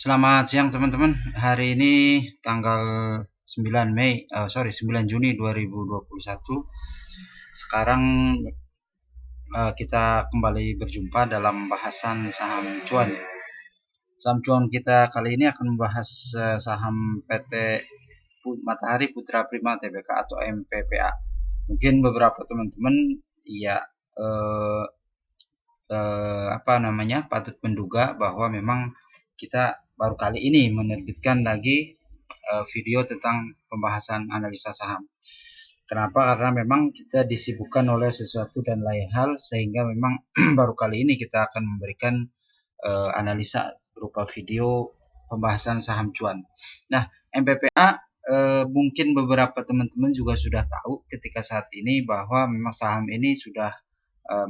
Selamat siang teman-teman. Hari ini tanggal 9 Juni 2021. Sekarang kita kembali berjumpa dalam bahasan saham cuan. Saham cuan kita kali ini akan membahas saham PT Matahari Putra Prima Tbk atau MPPA. Mungkin beberapa teman-teman ya patut menduga bahwa memang kita baru kali ini menerbitkan lagi video tentang pembahasan analisa saham. Kenapa? Karena memang kita disibukkan oleh sesuatu dan lain hal, sehingga memang baru kali ini kita akan memberikan analisa berupa video pembahasan saham cuan. Nah, MPPA mungkin beberapa teman-teman juga sudah tahu ketika saat ini bahwa memang saham ini sudah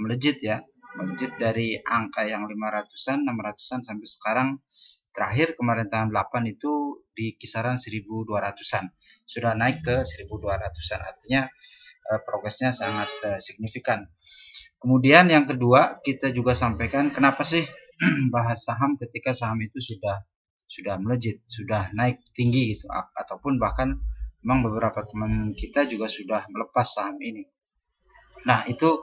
melejit dari angka yang 500-an, 600-an sampai sekarang terakhir kemarin tanggal 8 itu di kisaran 1200-an. Sudah naik ke 1200-an. Artinya progresnya sangat signifikan. Kemudian yang kedua, kita juga sampaikan kenapa sih bahas saham ketika saham itu sudah melejit, sudah naik tinggi gitu, ataupun bahkan memang beberapa teman kita juga sudah melepas saham ini. Nah, itu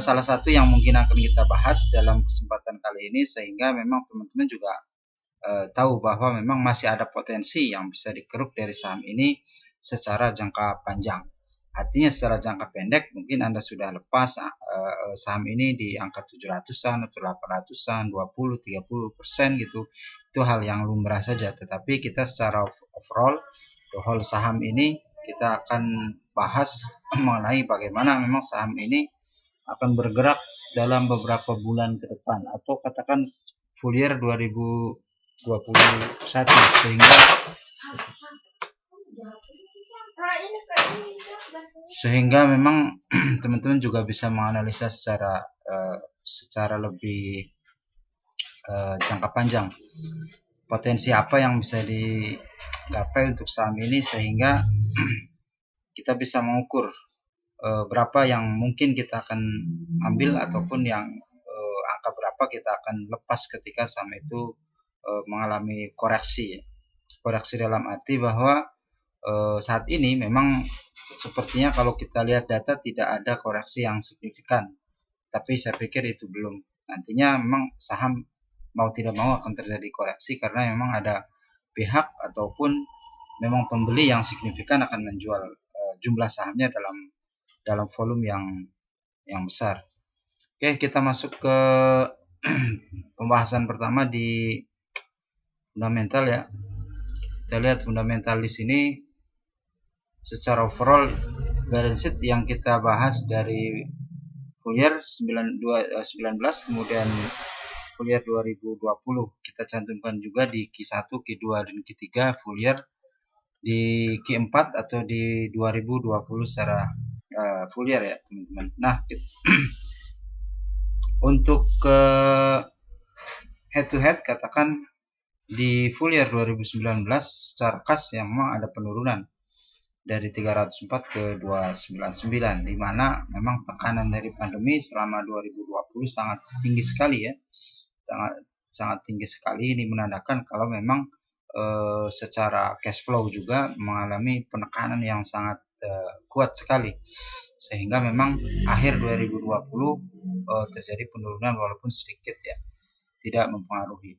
salah satu yang mungkin akan kita bahas dalam kesempatan kali ini, sehingga memang teman-teman juga tahu bahwa memang masih ada potensi yang bisa dikeruk dari saham ini secara jangka panjang. Artinya secara jangka pendek mungkin Anda sudah lepas saham ini di angka 700-an atau 800-an, 20-30% gitu. Itu hal yang lumrah saja. Tetapi kita secara overall, the whole saham ini kita akan bahas mengenai bagaimana memang saham ini akan bergerak dalam beberapa bulan ke depan, atau katakan full year 2021, sehingga memang teman-teman juga bisa menganalisa secara lebih jangka panjang potensi apa yang bisa digapai untuk saham ini, sehingga kita bisa mengukur berapa yang mungkin kita akan ambil, ataupun yang angka berapa kita akan lepas ketika saham itu mengalami koreksi dalam arti bahwa saat ini memang sepertinya kalau kita lihat data tidak ada koreksi yang signifikan, tapi saya pikir itu belum. Nantinya memang saham mau tidak mau akan terjadi koreksi karena memang ada pihak ataupun memang pembeli yang signifikan akan menjual jumlah sahamnya dalam volume yang besar. Oke, kita masuk ke pembahasan pertama di fundamental ya. Kita lihat fundamental di sini secara overall balance sheet yang kita bahas dari full year 19, kemudian full year 2020 kita cantumkan juga di Q1, Q2 dan Q3 full year, di Q4 atau di 2020 secara full year ya teman-teman. Nah, untuk head to head katakan di full year 2019 secara kas yang memang ada penurunan dari 304 ke 299, di mana memang tekanan dari pandemi selama 2020 sangat tinggi sekali ya. Sangat tinggi sekali. Ini menandakan kalau memang secara cash flow juga mengalami penekanan yang sangat kuat sekali, sehingga memang akhir 2020 terjadi penurunan walaupun sedikit ya, tidak mempengaruhi.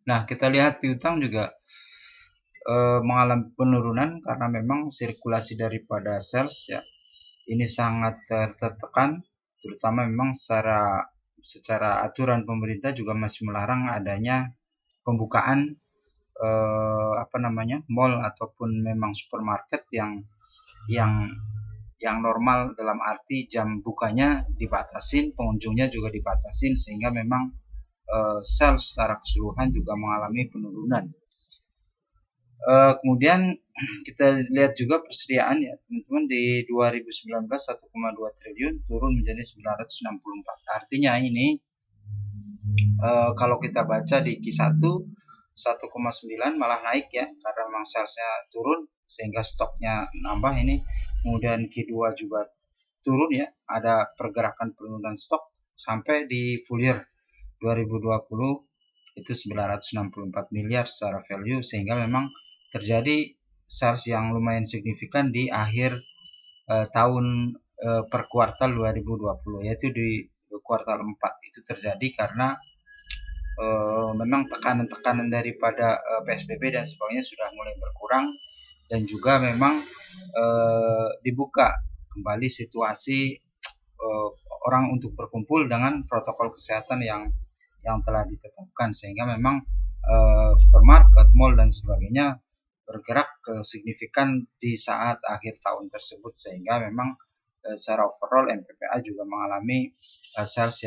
Nah, kita lihat piutang juga mengalami penurunan karena memang sirkulasi daripada sales ya ini sangat tertekan, terutama memang secara aturan pemerintah juga masih melarang adanya pembukaan mall ataupun memang supermarket yang normal, dalam arti jam bukanya dibatasin, pengunjungnya juga dibatasin, sehingga memang sales secara keseluruhan juga mengalami penurunan. Kemudian kita lihat juga persediaan ya teman-teman, di 2019 1,2 triliun turun menjadi 964. Artinya ini kalau kita baca di Q1 1,9 malah naik ya, karena memang salesnya turun sehingga stoknya nambah ini. Kemudian Q2 juga turun ya, ada pergerakan penurunan stok sampai di full year 2020 itu 964 miliar secara value, sehingga memang terjadi sales yang lumayan signifikan di akhir tahun per kuartal 2020, yaitu di kuartal 4 itu terjadi karena memang tekanan-tekanan daripada PSBB dan sebagainya sudah mulai berkurang, dan juga memang dibuka kembali situasi orang untuk berkumpul dengan protokol kesehatan yang telah ditetapkan, sehingga memang supermarket, mall dan sebagainya bergerak ke signifikan di saat akhir tahun tersebut, sehingga memang secara overall MPPA juga mengalami sales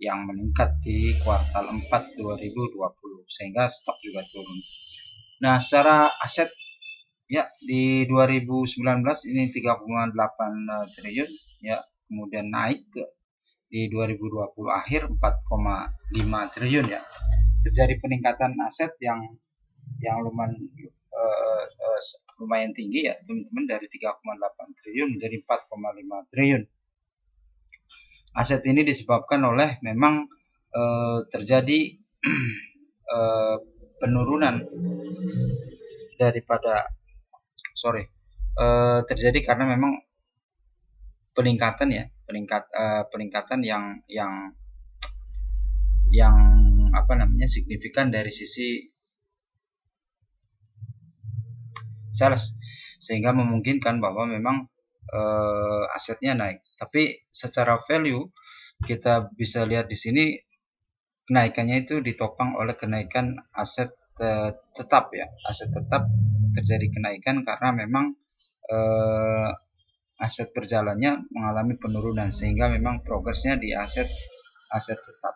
yang meningkat di kuartal 4 2020, sehingga stok juga turun. Nah, secara aset ya di 2019 ini 3,8 triliun ya, kemudian naik ke di 2020 akhir 4,5 triliun ya. Terjadi peningkatan aset yang lumayan tinggi ya teman-teman, dari 3,8 triliun menjadi 4,5 triliun. Aset ini disebabkan oleh memang terjadi penurunan daripada terjadi karena memang peningkatan ya, peningkatan yang signifikan dari sisi sales, sehingga memungkinkan bahwa memang asetnya naik. Tapi secara value kita bisa lihat di sini kenaikannya itu ditopang oleh kenaikan aset tetap ya. Aset tetap terjadi kenaikan karena memang aset berjalannya mengalami penurunan, sehingga memang progresnya di aset tetap.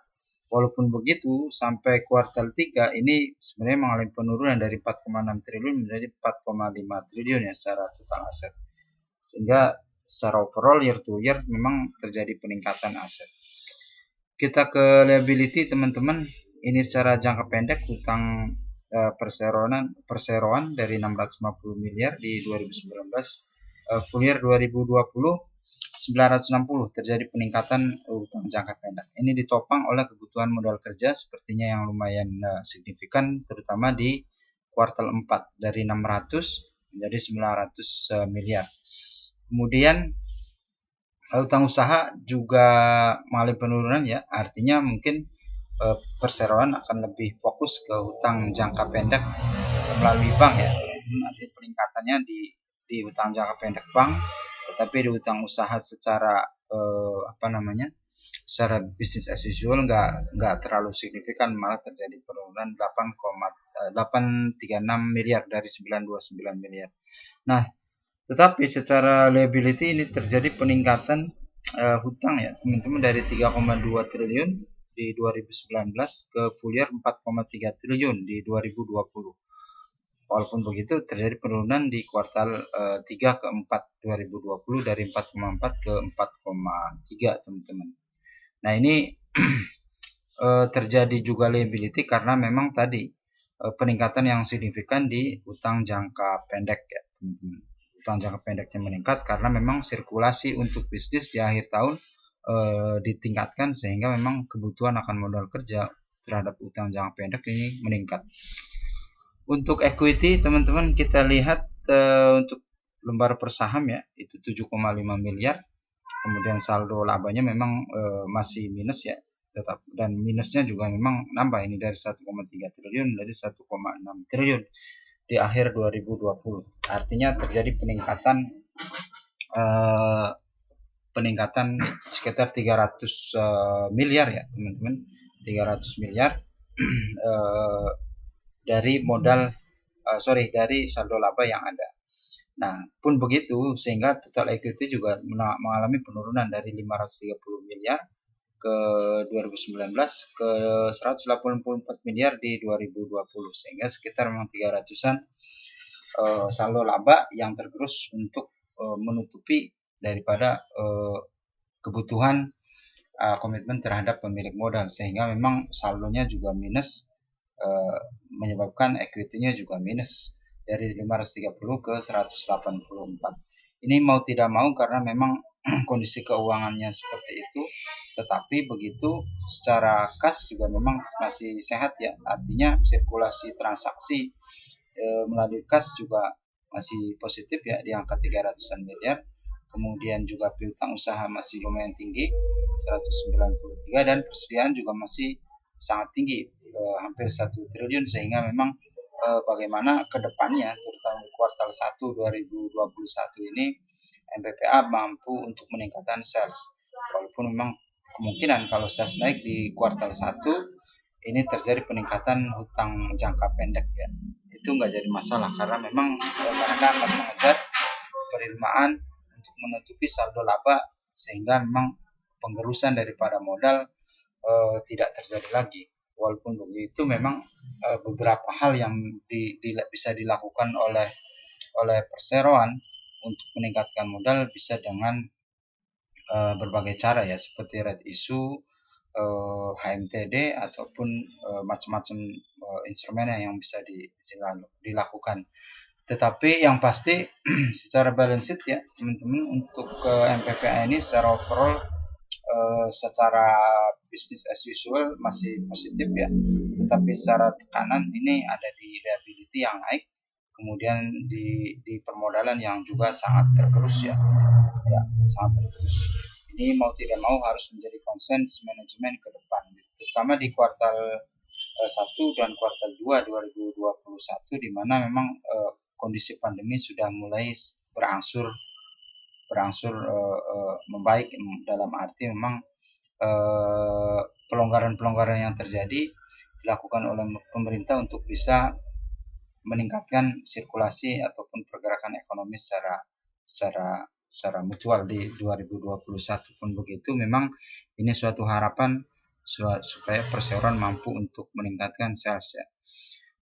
Walaupun begitu, sampai kuartal 3 ini sebenarnya mengalami penurunan dari 4,6 triliun menjadi 4,5 triliun ya secara total aset. Sehingga secara overall year to year memang terjadi peningkatan aset. Kita ke liability teman-teman. Ini secara jangka pendek hutang perseroan dari 650 miliar di 2019, full year 2020 960, terjadi peningkatan hutang jangka pendek. Ini ditopang oleh kebutuhan modal kerja sepertinya yang lumayan signifikan, terutama di kuartal 4 dari 600 menjadi 900 miliar. Kemudian hutang usaha juga mengalami penurunan ya, artinya mungkin perseroan akan lebih fokus ke hutang jangka pendek melalui bank ya. Nanti peningkatannya di hutang jangka pendek bank, tetapi di hutang usaha secara secara bisnis as usual nggak terlalu signifikan, malah terjadi penurunan 8,836 miliar dari 929 miliar. Nah, tetapi secara liability ini terjadi peningkatan hutang ya teman-teman, dari 3,2 triliun di 2019 ke full year 4,3 triliun di 2020. Walaupun begitu terjadi penurunan di kuartal 3 ke 4 2020 dari 4,4 ke 4,3 teman-teman. Nah, ini terjadi juga liability karena memang tadi peningkatan yang signifikan di utang jangka pendek ya teman-teman. Utang jangka pendeknya meningkat karena memang sirkulasi untuk bisnis di akhir tahun ditingkatkan, sehingga memang kebutuhan akan modal kerja terhadap utang jangka pendek ini meningkat. Untuk equity teman-teman kita lihat untuk lembar per saham ya itu 7,5 miliar. Kemudian saldo labanya memang masih minus ya tetap, dan minusnya juga memang nambah ini dari 1,3 triliun menjadi 1,6 triliun di akhir 2020. Artinya terjadi peningkatan sekitar 300 miliar ya teman-teman, 300 miliar dari dari saldo laba yang ada. Nah, pun begitu sehingga total equity juga mengalami penurunan dari 530 miliar ke 2019 ke 184 miliar di 2020, sehingga sekitar memang 300-an saldo laba yang tergerus untuk menutupi daripada kebutuhan komitmen terhadap pemilik modal, sehingga memang saldonya juga minus, menyebabkan equity-nya juga minus dari 530 ke 184. Ini mau tidak mau karena memang kondisi keuangannya seperti itu, tetapi begitu secara kas juga memang masih sehat ya, artinya sirkulasi transaksi melalui kas juga masih positif ya di angka 300-an miliar. Kemudian juga piutang usaha masih lumayan tinggi 193 dan persediaan juga masih sangat tinggi hampir 1 triliun, sehingga memang bagaimana kedepannya terutama di kuartal 1 2021 ini MPPA mampu untuk meningkatkan sales, walaupun memang kemungkinan kalau sales naik di kuartal 1 ini terjadi peningkatan hutang jangka pendek ya, itu nggak jadi masalah karena memang mereka akan mengejar penerimaan untuk menutupi saldo laba, sehingga memang penggerusan daripada modal tidak terjadi lagi. Walaupun begitu memang beberapa hal yang bisa dilakukan oleh perseroan untuk meningkatkan modal bisa dengan berbagai cara ya, seperti red issue, HMTD ataupun macam-macam instrumen yang bisa dilakukan. Tetapi yang pasti secara balance sheet ya teman-teman, untuk MPPA ini secara overall secara bisnis as usual masih positif ya, tetapi secara tekanan ini ada di liability yang naik, kemudian di permodalan yang juga sangat tergerus ya, sangat tergerus. Ini mau tidak mau harus menjadi konsens manajemen ke depan, terutama di kuartal 1 dan kuartal 2 2021, di mana memang kondisi pandemi sudah mulai berangsur membaik, dalam arti memang pelonggaran-pelonggaran yang terjadi dilakukan oleh pemerintah untuk bisa meningkatkan sirkulasi ataupun pergerakan ekonomi secara mutual di 2021 pun begitu. Memang ini suatu harapan supaya perseroan mampu untuk meningkatkan sales ya.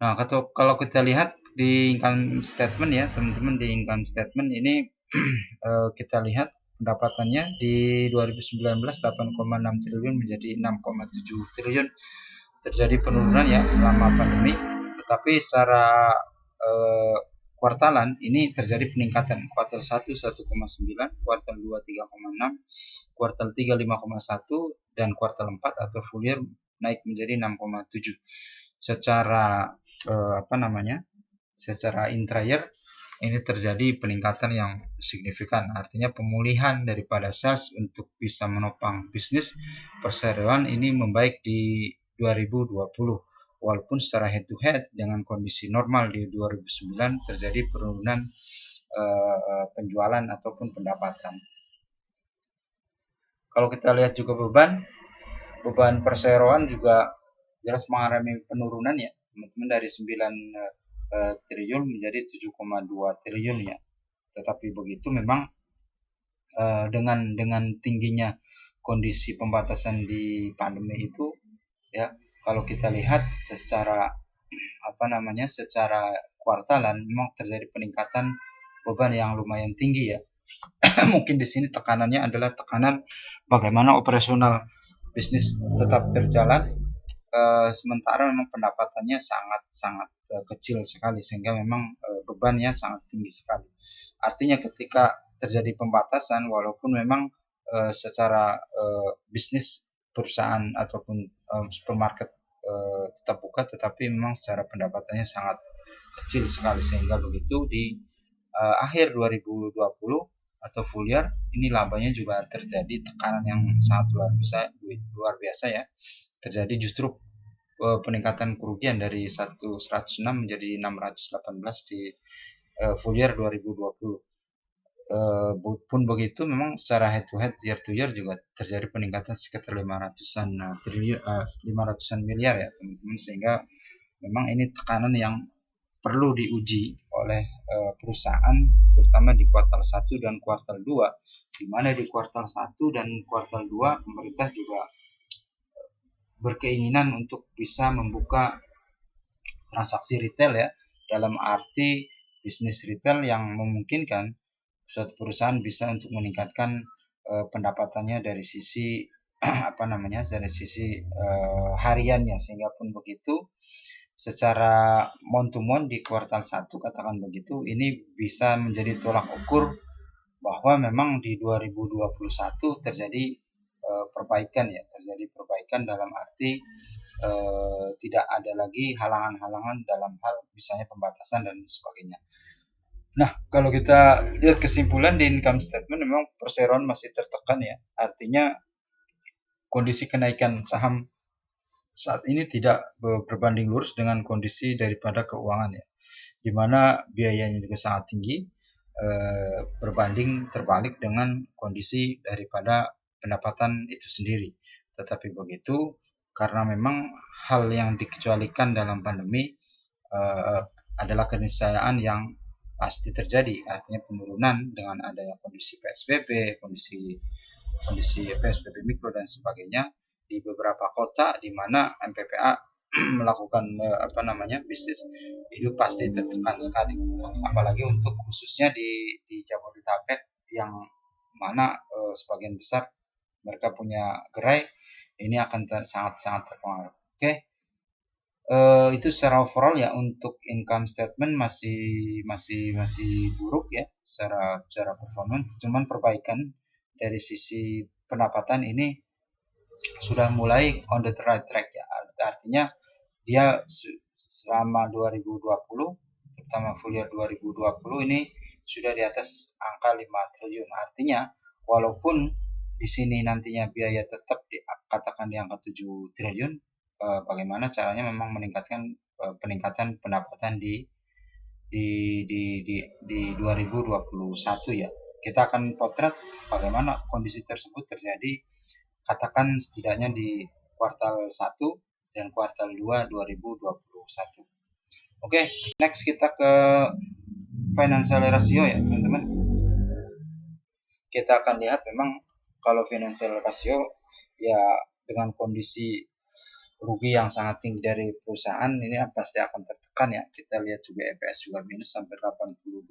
Nah, kalau kita lihat di income statement ya teman-teman, di income statement ini kita lihat pendapatannya di 2019 8,6 triliun menjadi 6,7 triliun, terjadi penurunan ya selama pandemi, tetapi secara kuartalan ini terjadi peningkatan. Kuartal 1 1,9, kuartal 2 3,6, kuartal 3 5,1 dan kuartal 4 atau full year naik menjadi 6,7. Secara secara intra-year ini terjadi peningkatan yang signifikan, artinya pemulihan daripada sales untuk bisa menopang bisnis perseroan ini membaik di 2020, walaupun secara head to head dengan kondisi normal di 2009 terjadi penurunan penjualan ataupun pendapatan. Kalau kita lihat juga beban perseroan juga jelas mengalami penurunan ya teman-teman, dari 9 triliun menjadi 7,2 triliun ya. Tetapi begitu memang dengan tingginya kondisi pembatasan di pandemi itu ya, kalau kita lihat secara secara kuartalan memang terjadi peningkatan beban yang lumayan tinggi ya. Mungkin di sini tekanannya adalah tekanan bagaimana operasional bisnis tetap terjalan, sementara memang pendapatannya sangat kecil sekali, sehingga memang bebannya sangat tinggi sekali. Artinya ketika terjadi pembatasan, walaupun memang secara bisnis perusahaan ataupun supermarket tetap buka, tetapi memang secara pendapatannya sangat kecil sekali, sehingga begitu di akhir 2020 atau full year ini labanya juga terjadi tekanan yang sangat luar biasa ya. Terjadi justru peningkatan kerugian dari 106 menjadi 618 di full year 2020. Pun begitu memang secara head to head year to year juga terjadi peningkatan sekitar 500-an miliar ya teman-teman, sehingga memang ini tekanan yang perlu diuji oleh perusahaan terutama di kuartal 1 dan kuartal 2, di mana di kuartal 1 dan kuartal 2 pemerintah juga berkeinginan untuk bisa membuka transaksi retail ya, dalam arti bisnis retail yang memungkinkan suatu perusahaan bisa untuk meningkatkan pendapatannya dari sisi dari sisi hariannya, sehingga pun begitu secara month to month di kuartal 1 katakan begitu, ini bisa menjadi tolak ukur bahwa memang di 2021 terjadi perbaikan ya, terjadi perbaikan dalam arti tidak ada lagi halangan-halangan dalam hal misalnya pembatasan dan sebagainya. Nah, kalau kita lihat kesimpulan di income statement memang perseroan masih tertekan ya. Artinya kondisi kenaikan saham saat ini tidak berbanding lurus dengan kondisi daripada keuangan ya, di mana biayanya juga sangat tinggi berbanding terbalik dengan kondisi daripada pendapatan itu sendiri. Tetapi begitu, karena memang hal yang dikecualikan dalam pandemi adalah keniscayaan yang pasti terjadi, artinya penurunan dengan adanya kondisi PSBB, kondisi PSBB mikro dan sebagainya di beberapa kota di mana MPPA melakukan bisnis itu pasti tertekan sekali, apalagi untuk khususnya di Jabodetabek yang mana sebagian besar mereka punya gerai, ini akan sangat terpengaruh. Oke. Itu secara overall ya untuk income statement masih buruk ya secara performance, cuman perbaikan dari sisi pendapatan ini sudah mulai on the right track ya, artinya dia selama 2020 terutama full year 2020 ini sudah di atas angka 5 triliun, artinya walaupun di sini nantinya biaya tetap katakan di angka 7 triliun, bagaimana caranya memang meningkatkan peningkatan pendapatan di 2021 ya. Kita akan potret bagaimana kondisi tersebut terjadi katakan setidaknya di kuartal 1 dan kuartal 2 2021. Oke, next kita ke financial ratio ya teman-teman. Kita akan lihat memang kalau financial ratio ya dengan kondisi rugi yang sangat tinggi dari perusahaan ini pasti akan tertekan ya. Kita lihat juga EPS juga minus sampai 82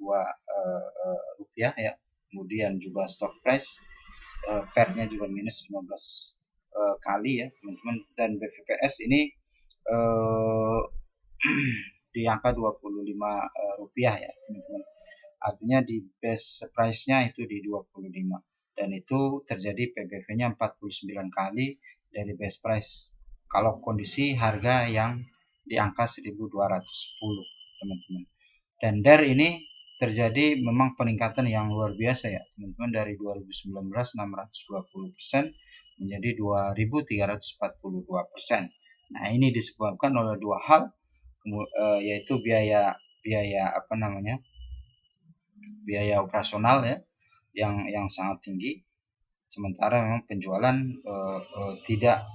rupiah ya. Kemudian juga stock price PER-nya juga minus 15 kali ya teman-teman, dan BVPS ini di angka 25 rupiah ya teman-teman. Artinya di base price-nya itu di 25 dan itu terjadi PBV-nya 49 kali dari base price kalau kondisi harga yang di angka 1210 teman-teman. Dan DER ini terjadi memang peningkatan yang luar biasa ya teman-teman, dari 2019 620% menjadi 2342%. Nah, ini disebabkan oleh dua hal, yaitu biaya operasional ya yang sangat tinggi, sementara memang penjualan tidak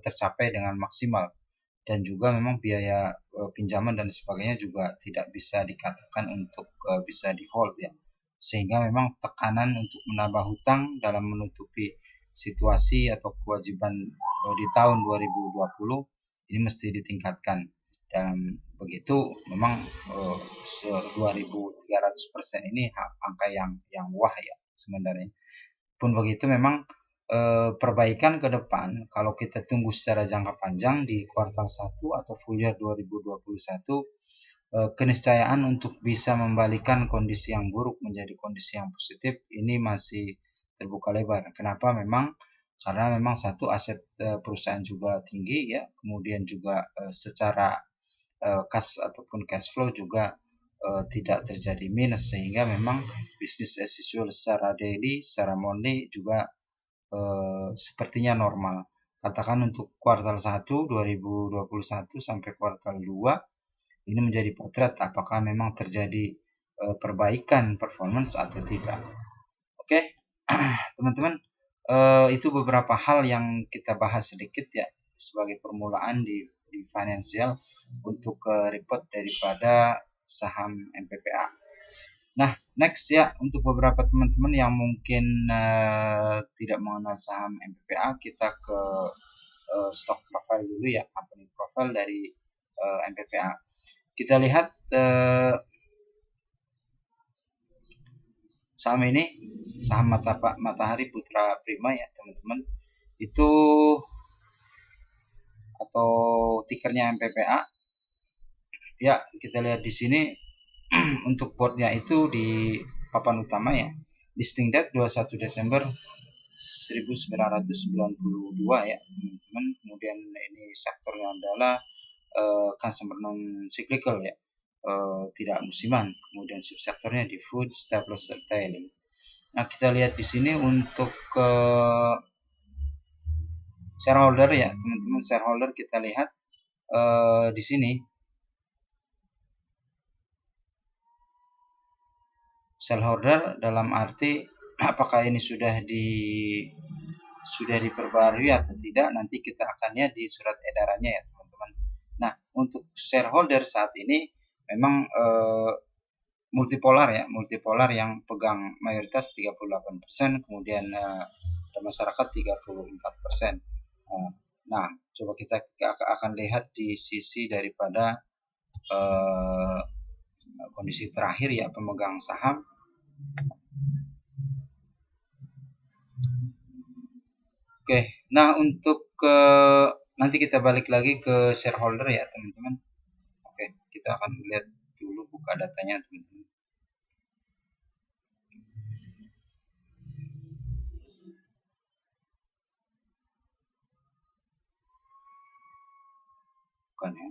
tercapai dengan maksimal, dan juga memang biaya pinjaman dan sebagainya juga tidak bisa dikatakan untuk bisa di hold ya, sehingga memang tekanan untuk menambah hutang dalam menutupi situasi atau kewajiban di tahun 2020 ini mesti ditingkatkan, dan begitu memang 2300% ini angka yang wah ya sebenarnya. Pun begitu memang perbaikan ke depan kalau kita tunggu secara jangka panjang di kuartal 1 atau full year 2021, keniscayaan untuk bisa membalikan kondisi yang buruk menjadi kondisi yang positif ini masih terbuka lebar. Kenapa? Karena memang satu, aset perusahaan juga tinggi ya, kemudian juga secara cash ataupun cash flow juga tidak terjadi minus, sehingga memang bisnis as usual secara daily, secara monthly juga sepertinya normal. Katakan untuk kuartal 1 2021 sampai kuartal 2 ini menjadi potret apakah memang terjadi perbaikan performance atau tidak. Oke, teman-teman, itu beberapa hal yang kita bahas sedikit ya sebagai permulaan di financial untuk report daripada saham MPPA. Nah, next ya, untuk beberapa teman-teman yang mungkin tidak mengenal saham MPPA, kita ke stock profile dulu ya, company profile dari MPPA. Kita lihat saham ini, saham Matahari Putra Prima ya teman-teman, itu atau tikernya MPPA. Ya, kita lihat di sini untuk boardnya itu di papan utama ya, listing date 21 Desember 1992 ya teman-teman. Kemudian ini sektornya adalah consumer non cyclical ya, tidak musiman. Kemudian subsektornya di food, staples, retailing. Nah, kita lihat di sini untuk shareholder ya teman-teman. Shareholder kita lihat di sini shareholder dalam arti apakah ini sudah diperbarui atau tidak, nanti kita akan lihat di surat edarannya ya teman-teman. Nah, untuk shareholder saat ini memang multipolar ya, multipolar yang pegang mayoritas 38%, kemudian ada masyarakat 34%. Nah, coba kita akan lihat di sisi daripada kondisi terakhir ya, pemegang saham. Oke, nah untuk nanti kita balik lagi ke shareholder ya teman-teman. Oke, kita akan lihat dulu buka datanya teman-teman. Bukan ya.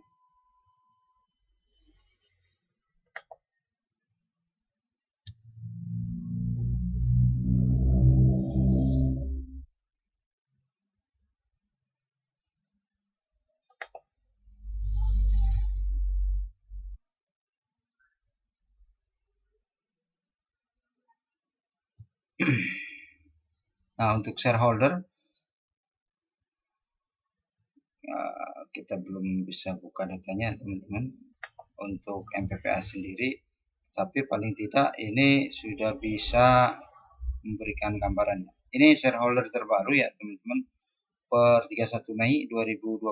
Nah, untuk shareholder kita belum bisa buka datanya teman-teman untuk MPPA sendiri, tapi paling tidak ini sudah bisa memberikan gambaran. Ini shareholder terbaru ya teman-teman, per 31 Mei 2021.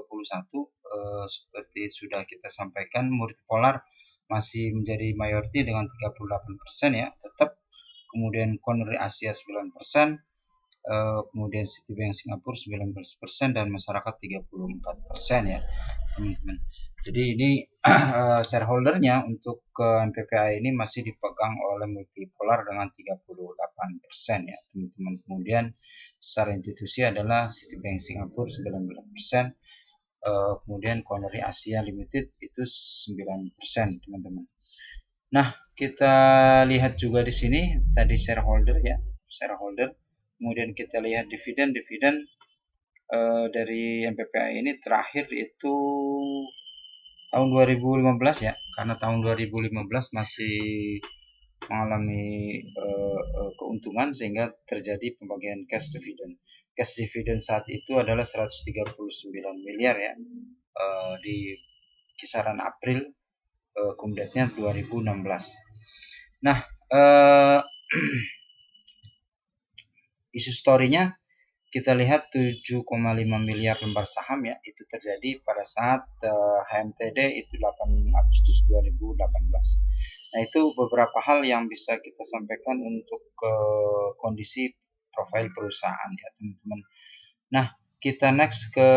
Seperti sudah kita sampaikan, multipolar masih menjadi mayoriti dengan 38% ya tetap. Kemudian Connery Asia 9%, kemudian Citibank Singapura 19%, dan masyarakat 34% ya teman-teman. Jadi ini shareholdernya untuk MPPA ini masih dipegang oleh multipolar dengan 38% ya teman-teman. Kemudian secara institusi adalah Citibank Singapura 19%, kemudian Connery Asia Limited itu 9% teman-teman. Nah, kita lihat juga di sini tadi shareholder ya, shareholder. Kemudian kita lihat dividen dari MPPA ini terakhir itu tahun 2015 ya, karena tahun 2015 masih mengalami keuntungan sehingga terjadi pembagian cash dividend. Cash dividend saat itu adalah 139 miliar ya, di kisaran April, kemudiannya 2016. Nah, isu story-nya kita lihat 7,5 miliar lembar saham ya, itu terjadi pada saat HMTD itu 8 Agustus 2018. Nah, itu beberapa hal yang bisa kita sampaikan untuk kondisi profil perusahaan ya teman-teman. Nah, kita next ke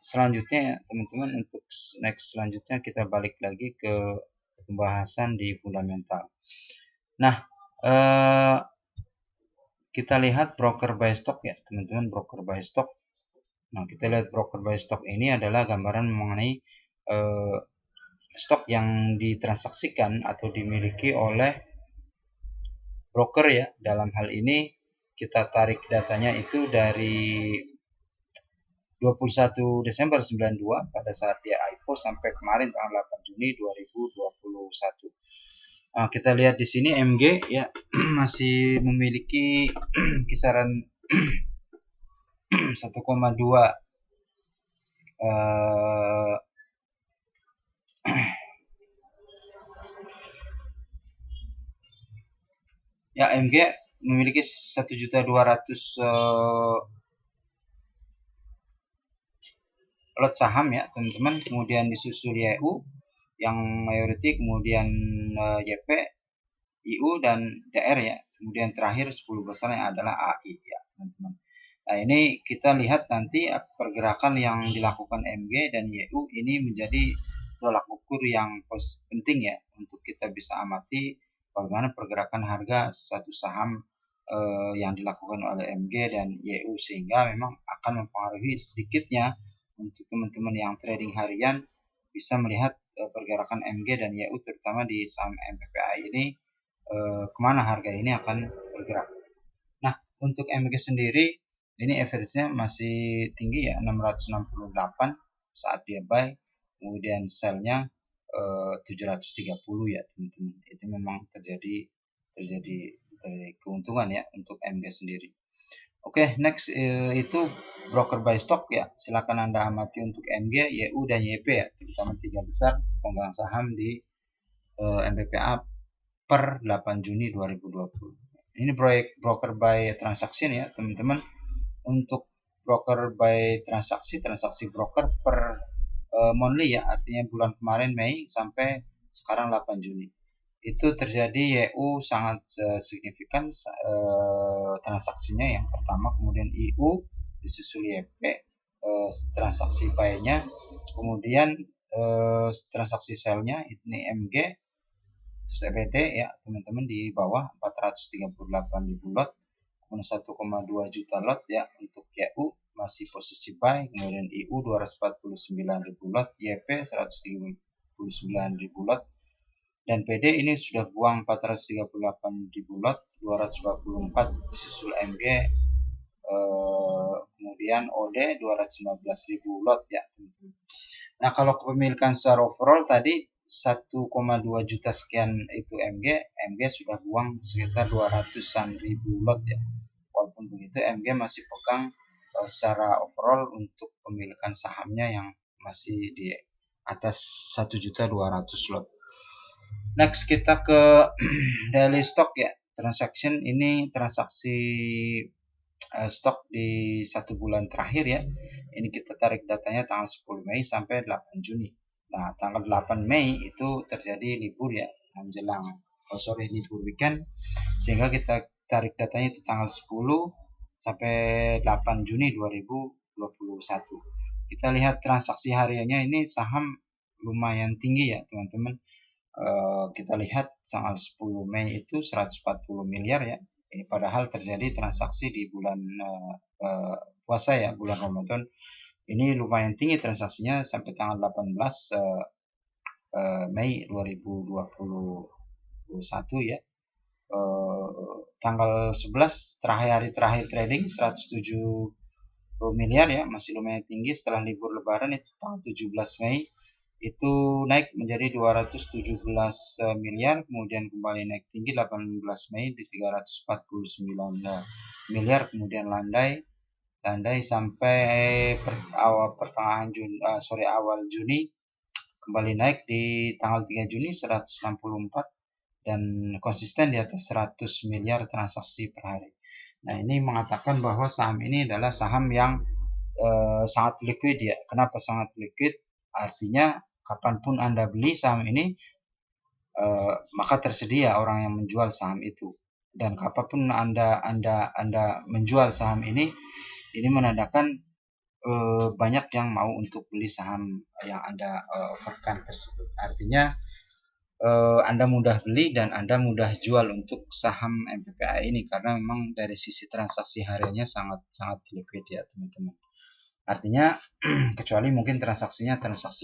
selanjutnya ya teman-teman. Untuk next selanjutnya kita balik lagi ke pembahasan di fundamental. Nah, kita lihat broker buy stock ya teman-teman, broker buy stock. Nah, kita lihat broker buy stock ini adalah gambaran mengenai stok yang ditransaksikan atau dimiliki oleh broker ya. Dalam hal ini kita tarik datanya itu dari 21 Desember 92 pada saat dia IPO sampai kemarin tanggal 8 Juni 2021. Nah, kita lihat di sini MG ya masih memiliki kisaran 1,2 ya, MG memiliki 1.200.000 lot saham ya teman-teman. Kemudian disusul YU yang mayoriti, kemudian YP, IU, dan DR ya. Kemudian terakhir 10 besar yang adalah AI ya teman-teman. Nah, ini kita lihat nanti pergerakan yang dilakukan MG dan YU ini menjadi tolak ukur yang penting ya untuk kita bisa amati bagaimana pergerakan harga satu saham yang dilakukan oleh MG dan YU, sehingga memang akan mempengaruhi sedikitnya untuk teman-teman yang trading harian bisa melihat pergerakan MG dan YU terutama di saham MPPA ini kemana harga ini akan bergerak. Nah, untuk MG sendiri ini average-nya masih tinggi ya, 668 saat dia buy, kemudian sell-nya 730 ya teman-teman. Itu memang terjadi keuntungan ya untuk MG sendiri. Oke, next itu broker buy stock ya. Silakan Anda amati untuk MG, YU dan YP ya, terutama tiga besar pemegang saham di MPPA per 8 Juni 2020. Ini proyek broker by transaction ya, teman-teman. Untuk broker by transaksi broker per monthly ya, artinya bulan kemarin Mei sampai sekarang 8 Juni. Itu terjadi YU sangat signifikan transaksinya yang pertama, kemudian IU disusul YP transaksi buy-nya, kemudian transaksi sell-nya ini MG, terus EBD ya teman-teman di bawah 438.000 lot, kemudian 1,2 juta lot ya untuk YU masih posisi buy, kemudian IU 249.000 lot, YP 139.000 lot, dan PD ini sudah buang 438.000 lot, 224 disusul MG, kemudian OD 215.000 lot ya. Nah, kalau kepemilikan secara overall tadi 1,2 juta sekian itu MG sudah buang sekitar 200-an ribu lot ya. Walaupun begitu MG masih pegang secara overall untuk pemilikan sahamnya yang masih di atas 1.200.000 lot. Next kita ke daily stock ya. Transaction ini transaksi stok di 1 bulan terakhir ya. Ini kita tarik datanya tanggal 10 Mei sampai 8 Juni. Nah, tanggal 8 Mei itu terjadi libur ya, menjelang libur weekend, sehingga kita tarik datanya itu tanggal 10 sampai 8 Juni 2021. Kita lihat transaksi hariannya ini saham lumayan tinggi ya, teman-teman. Kita lihat tanggal 10 Mei itu 140 miliar ya. Ini padahal terjadi transaksi di bulan puasa ya, bulan Ramadan. Ini lumayan tinggi transaksinya sampai tanggal 18 Mei 2021 ya. Tanggal 11 hari terakhir trading 107 miliar ya, masih lumayan tinggi. Setelah libur lebaran itu tanggal 17 Mei itu naik menjadi 217 miliar, kemudian kembali naik tinggi 18 Mei di 349 miliar, kemudian landai sampai awal Juni, kembali naik di tanggal 3 Juni 164 dan konsisten di atas 100 miliar transaksi per hari. Nah, ini mengatakan bahwa saham ini adalah saham yang sangat liquid ya. Kenapa sangat liquid? Artinya kapanpun Anda beli saham ini, maka tersedia orang yang menjual saham itu. Dan kapanpun Anda menjual saham ini menandakan banyak yang mau untuk beli saham yang Anda offerkan tersebut. Artinya Anda mudah beli dan Anda mudah jual untuk saham MPPA ini, karena memang dari sisi transaksi hariannya sangat liquid ya teman-teman. Artinya kecuali mungkin transaksi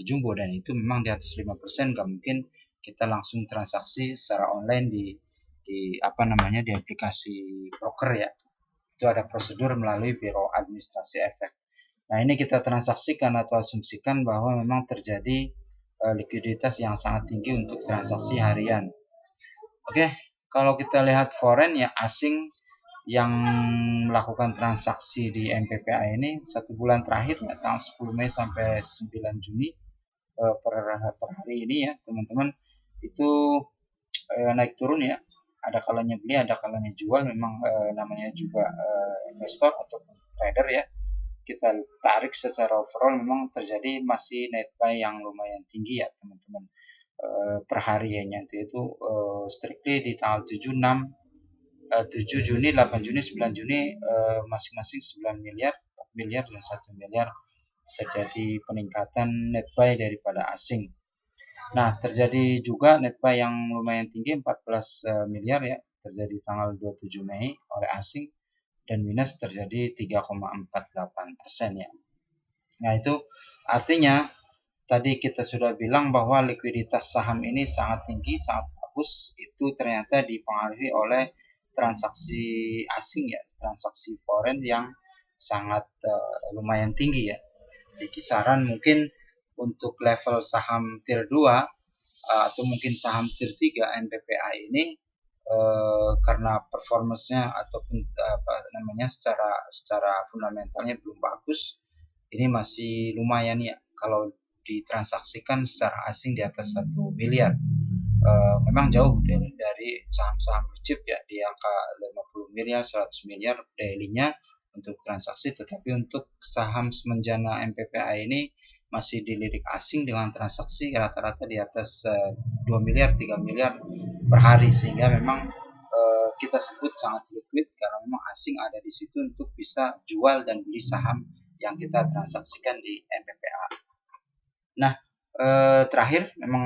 jumbo, dan itu memang di atas 5%, nggak mungkin kita langsung transaksi secara online di aplikasi broker ya. Itu ada prosedur melalui Biro Administrasi Efek. Nah, ini kita transaksikan atau asumsikan bahwa memang terjadi likuiditas yang sangat tinggi untuk transaksi harian. Oke, kalau kita lihat foreign ya, asing yang melakukan transaksi di MPPA ini 1 bulan terakhir ya, tanggal 10 Mei sampai 9 Juni per hari ini ya teman-teman, itu naik turun ya, ada kalanya beli ada kalanya jual, memang namanya juga investor atau trader ya. Kita tarik secara overall memang terjadi masih net buy yang lumayan tinggi ya teman-teman. Per harinya itu strictly di tanggal 7 Juni, 8 Juni, 9 Juni masing-masing 9 miliar, 4 miliar dan 1 miliar terjadi peningkatan net buy daripada asing. Nah, terjadi juga net buy yang lumayan tinggi 14 miliar ya terjadi tanggal 27 Mei oleh asing dan minus terjadi 3,48% ya. Nah, itu artinya tadi kita sudah bilang bahwa likuiditas saham ini sangat tinggi, sangat bagus. Itu ternyata dipengaruhi oleh transaksi asing ya, transaksi foreign yang sangat lumayan tinggi ya. Di kisaran mungkin untuk level saham tier 2 atau mungkin saham tier 3 MPPA ini karena performance-nya ataupun secara fundamentalnya belum bagus, ini masih lumayan ya kalau ditransaksikan secara asing di atas 1 miliar. Memang jauh dari saham-saham blue chip ya, di angka 50 miliar, 100 miliar daily-nya untuk transaksi, tetapi untuk saham semenjana MPPA ini masih dilirik asing dengan transaksi rata-rata di atas 2 miliar, 3 miliar per hari, sehingga memang kita sebut sangat liquid karena memang asing ada di situ untuk bisa jual dan beli saham yang kita transaksikan di MPPA. Nah, terakhir memang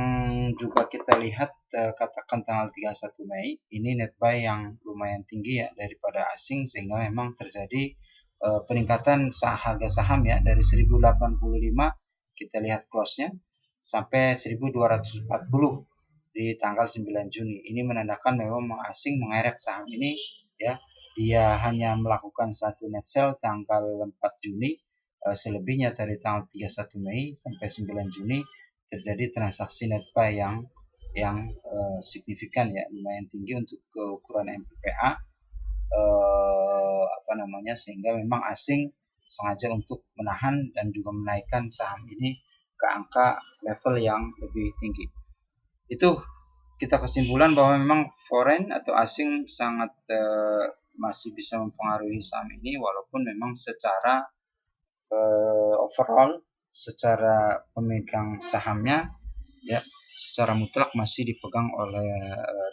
juga kita lihat katakan tanggal 31 Mei ini net buy yang lumayan tinggi ya daripada asing, sehingga memang terjadi peningkatan harga saham ya dari 1085 kita lihat close-nya sampai 1240 di tanggal 9 Juni. Ini menandakan memang asing mengerek saham ini ya. Dia hanya melakukan satu net sell tanggal 4 Juni. Selebihnya dari tanggal 31 Mei sampai 9 Juni terjadi transaksi net buy yang signifikan ya, lumayan tinggi untuk ukuran MPPA, sehingga memang asing sengaja untuk menahan dan juga menaikkan saham ini ke angka level yang lebih tinggi. Itu kita kesimpulan bahwa memang foreign atau asing sangat masih bisa mempengaruhi saham ini, walaupun memang secara overall, secara pemegang sahamnya ya secara mutlak masih dipegang oleh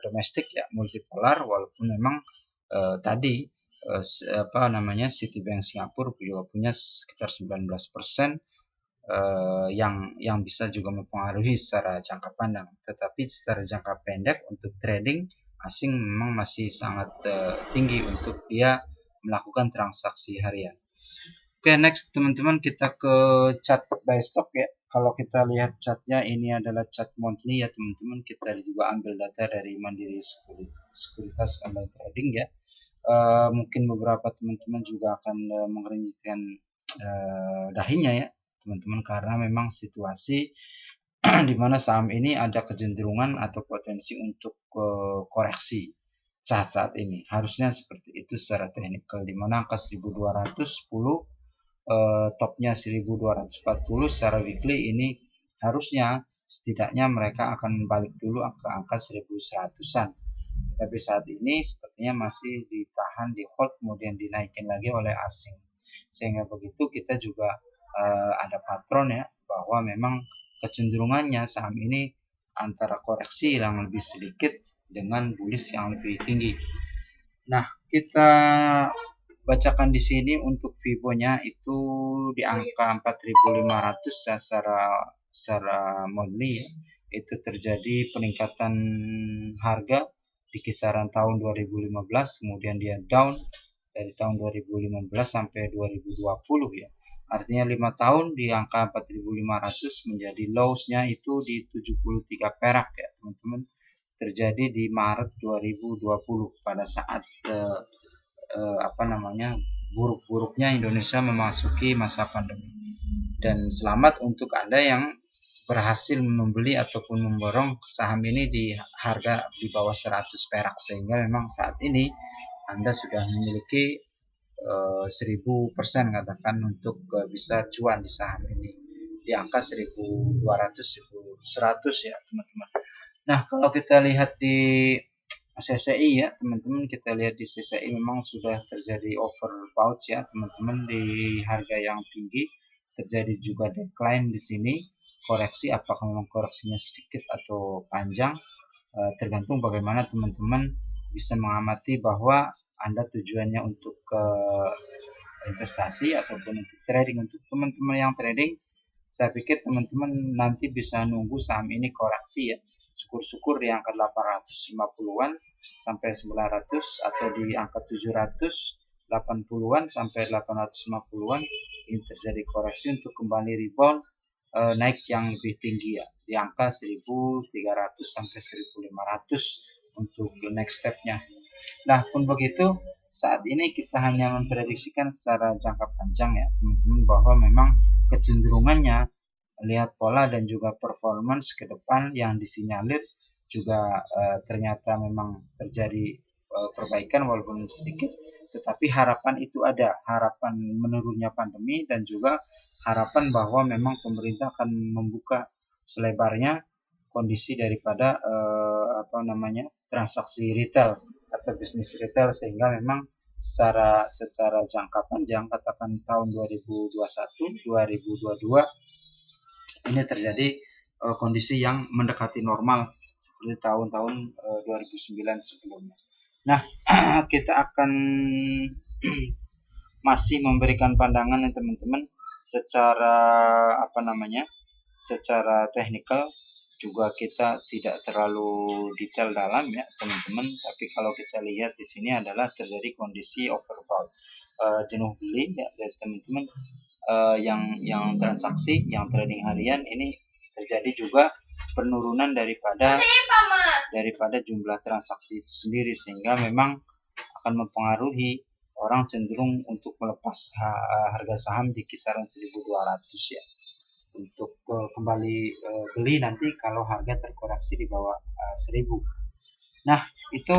domestik ya, multipolar, walaupun memang tadi Citibank Singapura juga punya sekitar 19% yang bisa juga mempengaruhi secara jangka pandang. Tetapi secara jangka pendek untuk trading asing memang masih sangat tinggi untuk dia melakukan transaksi harian. Oke, next teman-teman kita ke chart buy stock ya. Kalau kita lihat chartnya, ini adalah chart monthly ya teman-teman. Kita juga ambil data dari Mandiri Sekuritas Online Trading ya. Mungkin beberapa teman-teman juga akan mengeringitkan dahinya ya teman-teman, karena memang situasi di mana saham ini ada kecenderungan atau potensi untuk koreksi saat-saat ini. Harusnya seperti itu secara teknikal, di mana angka 1210 topnya 1240 secara weekly ini harusnya setidaknya mereka akan balik dulu ke angka 1100-an. Tapi saat ini sepertinya masih ditahan di hold, kemudian dinaikin lagi oleh asing. Sehingga begitu kita juga ada patron ya, bahwa memang kecenderungannya saham ini antara koreksi yang lebih sedikit dengan bullish yang lebih tinggi. Nah, kita bacakan di sini untuk Fibo-nya itu di angka 4.500 ya, secara monthly ya. Itu terjadi peningkatan harga di kisaran tahun 2015, kemudian dia down dari tahun 2015 sampai 2020 ya. Artinya 5 tahun di angka 4.500 menjadi lows-nya itu di 73 perak ya teman-teman. Terjadi di Maret 2020 pada saat buruk-buruknya Indonesia memasuki masa pandemi. Dan selamat untuk Anda yang berhasil membeli ataupun memborong saham ini di harga di bawah 100 perak, sehingga memang saat ini Anda sudah memiliki 1000% katakan untuk bisa cuan di saham ini di angka 1200 1100 ya teman-teman. Nah, kalau kita lihat di CCI ya teman-teman, kita lihat di CCI memang sudah terjadi overbought ya teman-teman, di harga yang tinggi terjadi juga decline di sini. Koreksi, apakah memang koreksinya sedikit atau panjang, tergantung bagaimana teman-teman bisa mengamati bahwa Anda tujuannya untuk investasi ataupun untuk trading. Untuk teman-teman yang trading, saya pikir teman-teman nanti bisa nunggu saham ini koreksi ya, syukur-syukur di angka 850-an sampai 900 atau di angka 780-an sampai 850-an ini terjadi koreksi untuk kembali rebound naik yang lebih tinggi ya di angka 1300 sampai 1500 untuk next stepnya. Nah, pun begitu saat ini kita hanya memprediksikan secara jangka panjang ya teman-teman, bahwa memang kecenderungannya lihat pola dan juga performance ke depan yang disinyalir juga ternyata memang terjadi perbaikan walaupun sedikit, tetapi harapan itu ada, harapan menurunnya pandemi dan juga harapan bahwa memang pemerintah akan membuka selebarnya kondisi daripada transaksi retail atau bisnis retail, sehingga memang secara jangka panjang katakan tahun 2021 2022 ini terjadi kondisi yang mendekati normal seperti tahun-tahun 2009 sebelumnya. Nah, kita akan masih memberikan pandangan ya teman-teman secara teknikal, juga kita tidak terlalu detail dalam ya teman-teman, tapi kalau kita lihat di sini adalah terjadi kondisi overbought, jenuh beli ya dari teman-teman. Yang transaksi, yang trading harian ini terjadi juga penurunan daripada jumlah transaksi itu sendiri, sehingga memang akan mempengaruhi orang cenderung untuk melepas harga saham di kisaran 1200 ya untuk kembali beli nanti kalau harga terkoreksi di bawah 1000. Nah, itu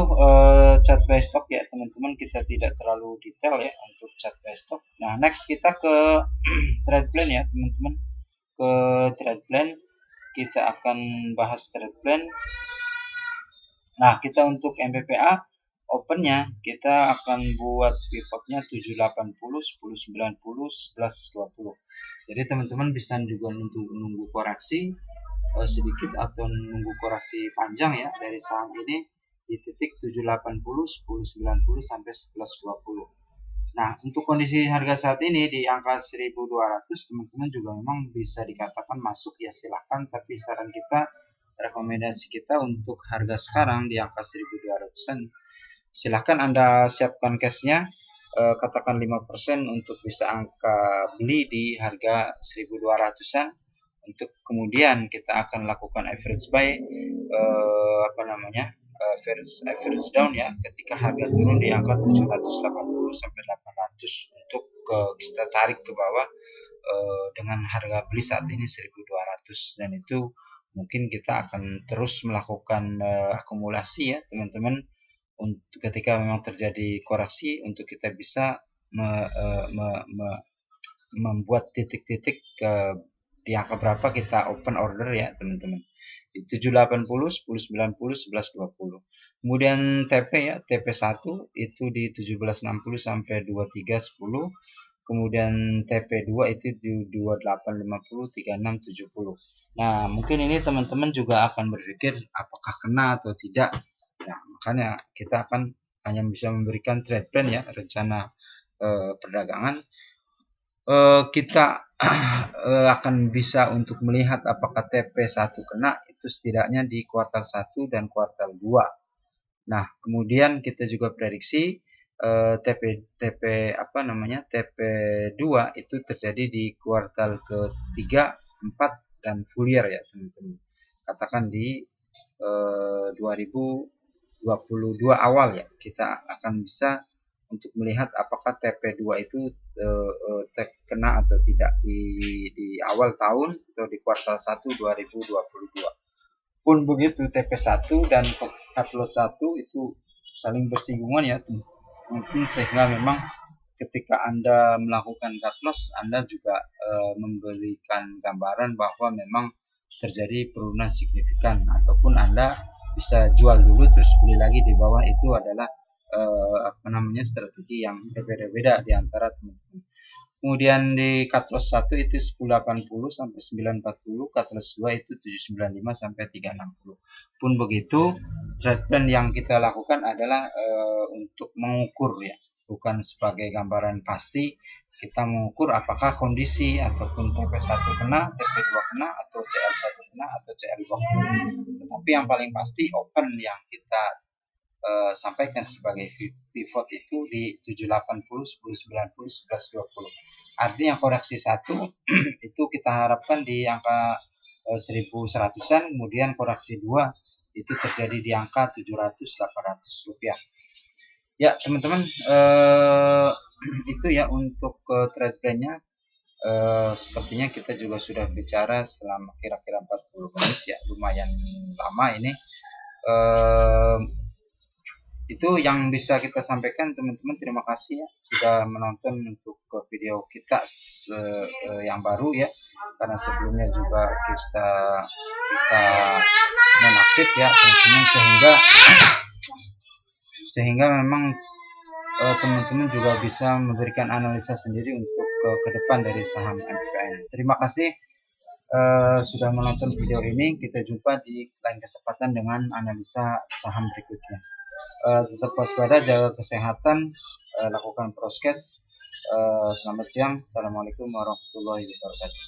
chart by stock ya teman-teman, kita tidak terlalu detail ya untuk chart by stock. Nah, next kita ke trade plan ya teman-teman. Ke trade plan, kita akan bahas trade plan. Nah, kita untuk MPPA opennya kita akan buat pivotnya 780, 1090, 1120. Jadi teman-teman bisa juga nunggu koreksi sedikit atau nunggu koreksi panjang ya dari saham ini di titik 780, 1090 sampai 1120. Nah, untuk kondisi harga saat ini di angka 1200 teman-teman juga memang bisa dikatakan masuk ya, silahkan, tapi saran kita, rekomendasi kita untuk harga sekarang di angka 1200-an, silahkan Anda siapkan cashnya, katakan 5% untuk bisa angka beli di harga 1200-an. Untuk kemudian kita akan lakukan average buy, average down ya ketika harga turun di angka 780 sampai 800 untuk kita tarik ke bawah dengan harga beli saat ini 1200, dan itu mungkin kita akan terus melakukan akumulasi ya teman-teman untuk ketika memang terjadi koreksi untuk kita bisa membuat titik-titik di angka berapa kita open order ya teman-teman, di 780, 1090, 1120. Kemudian TP ya, TP1 itu di 1760 sampai 2310. Kemudian TP2 itu di 2850, 3670. Nah, mungkin ini teman-teman juga akan berpikir apakah kena atau tidak. Nah, makanya kita akan hanya bisa memberikan trade plan ya, rencana perdagangan. Kita akan bisa untuk melihat apakah TP1 kena itu setidaknya di kuartal 1 dan kuartal 2. Nah, kemudian kita juga prediksi TP2 itu terjadi di kuartal ke-3, 4 dan full year ya teman-teman. Katakan di 2022 awal ya, kita akan bisa untuk melihat apakah TP2 itu kena atau tidak di awal tahun atau di kuartal 1 2022. Pun begitu TP1 dan cut loss 1 itu saling bersinggungan ya mungkin, sehingga memang ketika Anda melakukan cut loss Anda juga memberikan gambaran bahwa memang terjadi penurunan signifikan, ataupun Anda bisa jual dulu terus beli lagi di bawah. Itu adalah strategi yang berbeda-beda di antara teman-teman. Kemudian di cut loss 1 itu 1080 sampai 940, cut loss 2 itu 795 sampai 360. Pun begitu, trade plan yang kita lakukan adalah untuk mengukur ya, bukan sebagai gambaran pasti. Kita mengukur apakah kondisi ataupun TP1 kena, TP2 kena, atau CL1 kena, atau CL2 kena. Tetapi yang paling pasti open yang kita sampaikan sebagai pivot itu di 780, 1090, 1120. Artinya koreksi satu itu kita harapkan di angka 1100-an, kemudian koreksi 2 itu terjadi di angka 700-800 rupiah. Ya teman-teman, itu ya untuk trade plan-nya. Sepertinya kita juga sudah bicara selama kira-kira 40 menit ya, lumayan lama ini. Itu yang bisa kita sampaikan teman-teman. Terima kasih ya sudah menonton untuk video kita yang baru ya, karena sebelumnya juga kita nonaktif ya teman-teman, sehingga memang teman-teman juga bisa memberikan analisa sendiri untuk ke depan dari saham MPKN. Terima kasih sudah menonton video ini. Kita jumpa di lain kesempatan dengan analisa saham berikutnya. Tetap waspada, jaga kesehatan, lakukan prokes. Selamat siang. Assalamualaikum warahmatullahi wabarakatuh.